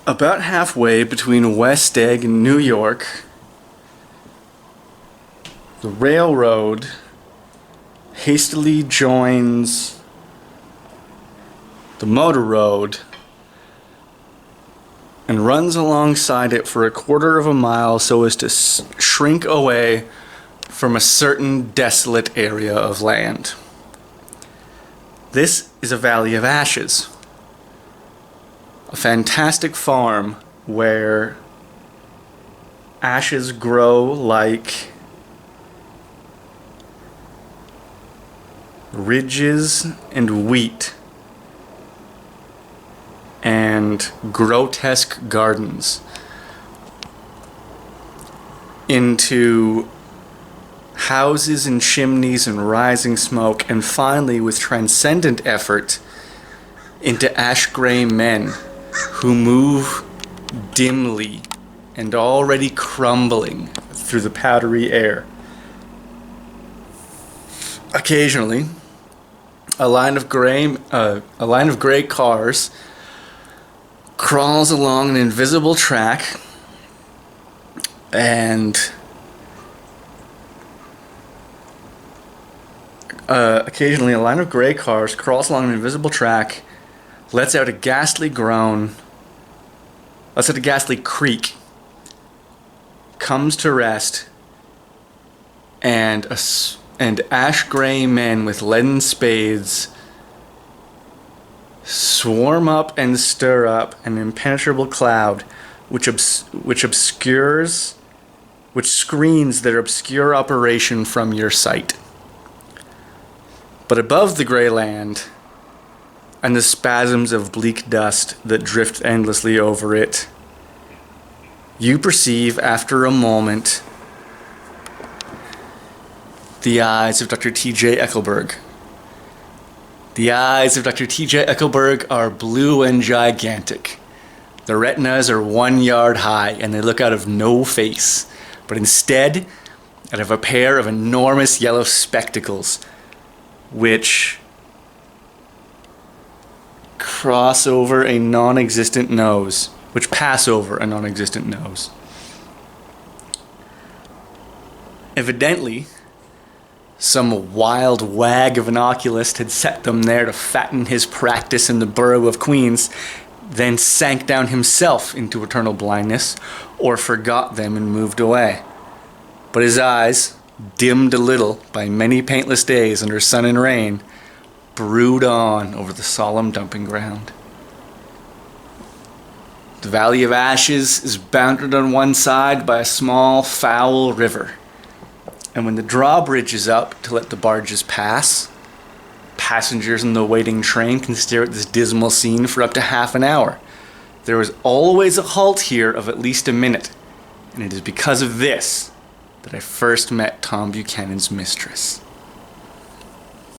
About halfway between West Egg and New York, the railroad hastily joins the motor road and runs alongside it for a quarter of a mile so as to shrink away from a certain desolate area of land. This is a valley of ashes, a fantastic farm where ashes grow like ridges and wheat and grotesque gardens into houses and chimneys and rising smoke, and finally, with transcendent effort, into ash-gray men who move dimly and already crumbling through the powdery air. Occasionally, a line of gray cars crawls along an invisible track, and occasionally a line of gray cars crawls along an invisible track, lets out a ghastly groan, lets out a ghastly creak, comes to rest, and ash-gray men with leaden spades swarm up and stir up an impenetrable cloud which screens their obscure operation from your sight. But above the grey land and the spasms of bleak dust that drift endlessly over it, you perceive after a moment the eyes of Dr. T.J. Eckelberg. The eyes of Dr. T.J. Eckelberg are blue and gigantic. The retinas are 1 yard high, and they look out of no face, but instead out of a pair of enormous yellow spectacles, which pass over a non-existent nose. Evidently, some wild wag of an oculist had set them there to fatten his practice in the borough of Queens, then sank down himself into eternal blindness, or forgot them and moved away. But his eyes, dimmed a little by many paintless days under sun and rain, brood on over the solemn dumping ground. The Valley of Ashes is bounded on one side by a small, foul river. And when the drawbridge is up to let the barges pass, passengers in the waiting train can stare at this dismal scene for up to half an hour. There is always a halt here of at least a minute, and it is because of this that I first met Tom Buchanan's mistress.